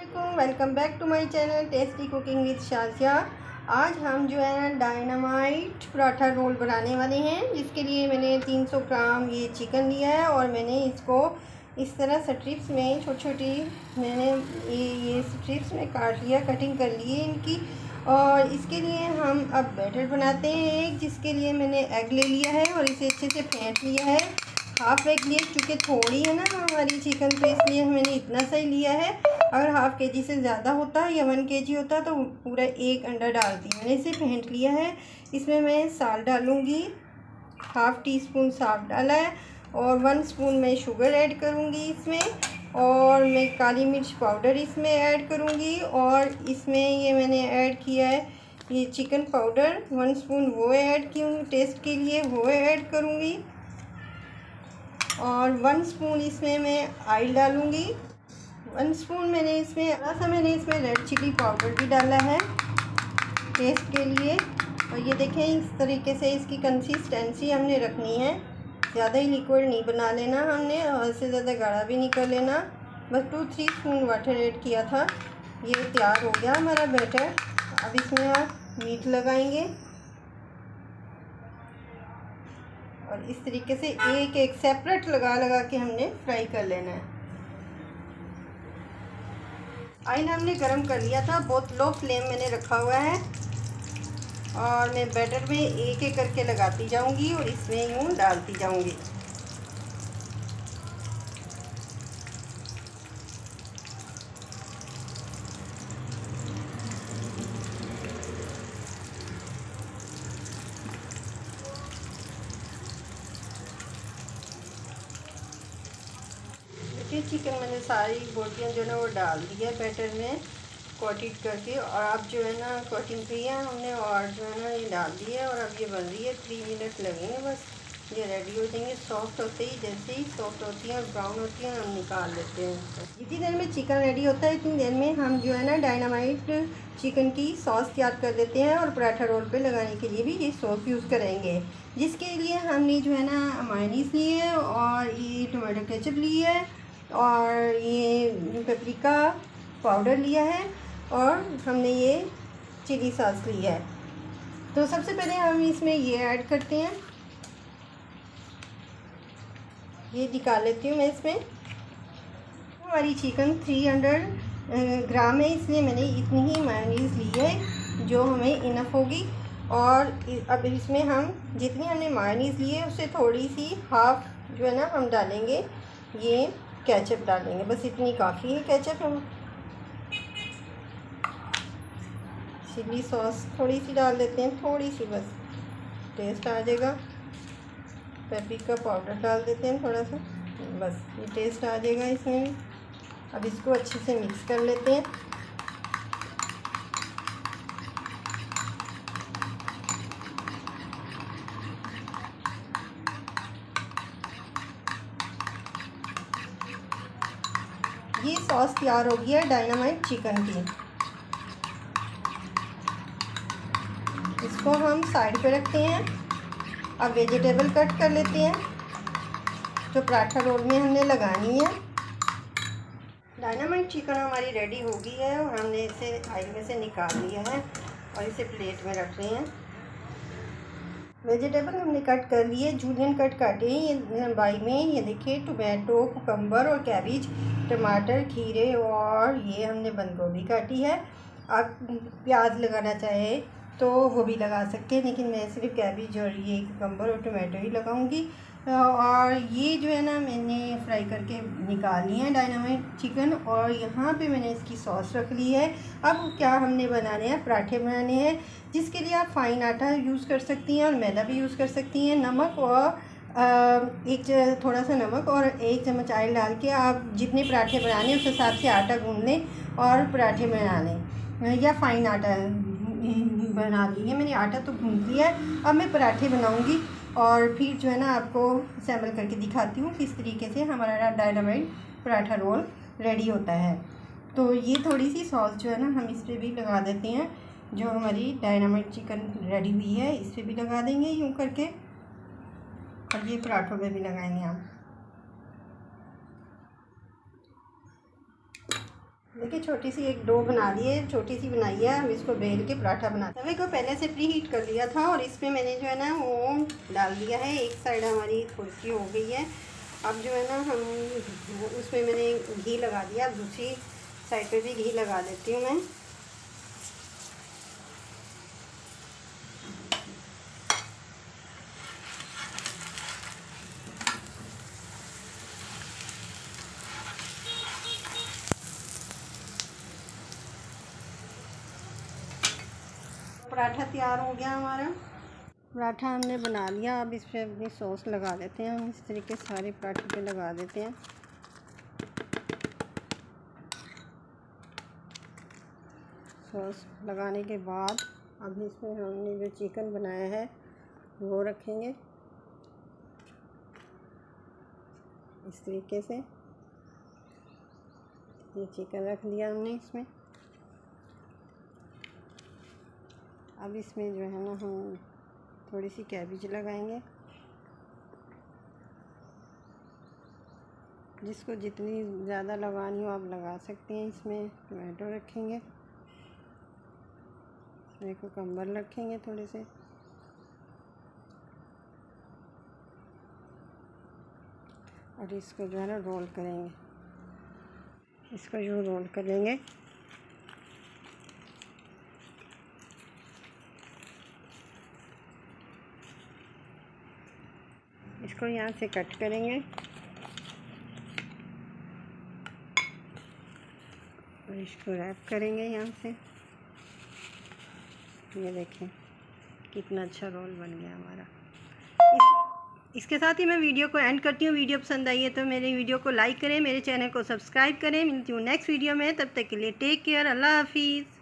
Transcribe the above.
Welcome back to my channel tasty cooking with Shazia. आज हम जो है डायनामाइट पराठा रोल बनाने वाले हैं, जिसके लिए मैंने 300 ग्राम ये चिकन लिया है और मैंने इसको इस तरह स्ट्रिप्स में छोटी छोटी मैंने ये स्ट्रिप्स में काट लिया, कटिंग कर ली है इनकी। और इसके लिए हम अब बैटर बनाते हैं एक, जिसके लिए मैंने एग ले लिया है और इसे अच्छे से फेंट लिया है। हाफ एग लिए, चूँकि थोड़ी है ना हमारी चिकन, तो इसलिए मैंने इतना सही लिया है। अगर हाफ़ के जी से ज़्यादा होता या 1 kg होता तो पूरा एक अंडा डालती। मैंने इसे फेंट लिया है। इसमें मैं साल्ट डालूँगी, हाफ़ टी स्पून साल्ट डाला है और 1 स्पून मैं शुगर ऐड करूँगी इसमें। और मैं काली मिर्च पाउडर इसमें ऐड करूँगी और इसमें ये मैंने ऐड किया है ये चिकन पाउडर 1 स्पून, वो ऐड की टेस्ट के लिए, वो ऐड करूँगी। और 1 स्पून इसमें मैं ऑयल डालूँगी। 1 स्पून मैंने इसमें रेड चिली पाउडर भी डाला है टेस्ट के लिए। और ये देखें, इस तरीके से इसकी कंसिस्टेंसी हमने रखनी है। ज़्यादा ही लिक्विड नहीं बना लेना हमने और इससे ज़्यादा गाढ़ा भी नहीं कर लेना। बस 2-3 स्पून वाटर ऐड किया था। ये तैयार हो गया हमारा बैटर। अब इसमें आप मीट लगाएंगे और इस तरीके से एक एक सेपरेट लगा के हमने फ्राई कर लेना है। ऑयल हमने गरम कर लिया था, बहुत लो फ्लेम मैंने रखा हुआ है और मैं बैटर में एक एक करके लगाती जाऊंगी और इसमें यूँ डालती जाऊंगी। चिकन मैंने सारी बोटियाँ जो है ना वो डाल दी है बैटर में कोटेड करके। और अब जो है ना कोटिंग की है हमने और जो है ना ये डाल दी है और अब ये बन रही है। 3 मिनट लगेंगे बस, ये रेडी हो जाएंगे। सॉफ्ट होते ही, जैसे ही सॉफ्ट होती हैं और ब्राउन होती हैं, हम निकाल लेते हैं इसको। जितनी देर में चिकन रेडी होता है इतनी देर में हम जो है ना डायनामाइट चिकन की सॉस तैयार कर देते हैं और पराठा रोल पे लगाने के लिए भी ये सॉस यूज़ करेंगे। जिसके लिए हमने जो है ना मायोनीज़ ली है और ये टोमेटो केचप ली है और ये पेपरिका पाउडर लिया है और हमने ये चिली सॉस लिया है। तो सबसे पहले हम इसमें ये ऐड करते हैं, ये निकाल लेती हूँ मैं इसमें। हमारी चिकन 300 ग्राम है, इसलिए मैंने इतनी ही मायोनीज़ ली है जो हमें इनफ होगी। और अब इसमें हम जितनी हमने मायोनीज़ ली है उससे थोड़ी सी हाफ़ जो है ना हम डालेंगे, ये केचप डालेंगे। बस इतनी काफ़ी है केचप। हम चिली सॉस थोड़ी सी डाल देते हैं, थोड़ी सी, बस टेस्ट आ जाएगा। पेपरिका पाउडर डाल देते हैं थोड़ा सा, बस ये टेस्ट आ जाएगा इसमें। अब इसको अच्छे से मिक्स कर लेते हैं। ये सॉस तैयार हो गया है डायनामाइट चिकन की। इसको हम साइड पे रखते हैं। अब वेजिटेबल कट कर लेते हैं जो पराठा रोल में हमने लगानी है। डायनामाइट चिकन हमारी रेडी हो गई है और हमने इसे ऑयल में से निकाल लिया है और इसे प्लेट में रख रहे हैं। वेजिटेबल हमने कट कर लिए, जूलियन कट काटे हैं ये लंबाई में। ये देखिए, टोमेटो, कुकम्बर और कैबेज, टमाटर, खीरे और ये हमने बंद गोभी काटी है। आप प्याज लगाना चाहे तो वो भी लगा सकते हैं, लेकिन मैं सिर्फ कैबेज और ये कुकम्बर और टमाटो ही लगाऊंगी। और ये जो है ना मैंने फ्राई करके निकाल ली है डायनामाइट चिकन और यहाँ पे मैंने इसकी सॉस रख ली है। अब क्या हमने बनाने हैं, पराठे बनाने हैं, जिसके लिए आप फाइन आटा यूज़ कर सकती हैं और मैदा भी यूज़ कर सकती हैं। नमक और थोड़ा सा नमक और 1 चम्मच ऑयल डाल के आप जितने पराठे बनाने उस हिसाब से आटा गूंद लें और पराठे बना लें, या फाइन आटा बना ली है। मैंने आटा तो गूंद लिया है। अब मैं पराठे बनाऊंगी और फिर जो है ना आपको सैम्पल करके दिखाती हूँ किस तरीके से हमारा डायनामाइट पराठा रोल रेडी होता है। तो ये थोड़ी सी सॉस जो है ना हम इस पर भी लगा देते हैं। जो हमारी डायनामाइट चिकन रेडी हुई है इस पर भी लगा देंगे यूँ करके, और ये पराठों में भी लगाएंगे हम। देखिए छोटी सी एक डो बना ली है, छोटी सी बनाई है। हम इसको बेल के पराठा बनाते हैं। तवे को पहले से प्री हीट कर लिया था और इसमें मैंने जो है ना वो डाल दिया है। एक साइड हमारी थोड़ी सी हो गई है। अब जो है ना हम उसमें मैंने घी लगा दिया। अब दूसरी साइड पे भी घी लगा देती हूँ मैं। पराठा तैयार हो गया हमारा। पराठा हमने बना लिया। अब इस पर अपनी सॉस लगा देते हैं। हम इस तरीके सारे पराठे पे लगा देते हैं। सॉस लगाने के बाद अब इसमें हमने जो चिकन बनाया है वो रखेंगे इस तरीके से। ये चिकन रख दिया हमने इसमें। अब इसमें जो है ना हम थोड़ी सी कैबेज लगाएंगे। जिसको जितनी ज़्यादा लगानी हो आप लगा सकते हैं। इसमें टमाटो रखेंगे, इसमें कुकम्बर रखेंगे थोड़े से, और इसको जो है ना रोल करेंगे। इसको यूँ रोल करेंगे। इसको यहाँ से कट करेंगे और इसको रैप करेंगे यहाँ से। ये देखें कितना अच्छा रोल बन गया हमारा। इसके साथ ही मैं वीडियो को एंड करती हूँ। वीडियो पसंद आई है तो मेरे वीडियो को लाइक करें, मेरे चैनल को सब्सक्राइब करें। मिलती हूँ नेक्स्ट वीडियो में। तब तक के लिए टेक केयर। अल्लाह हाफिज़।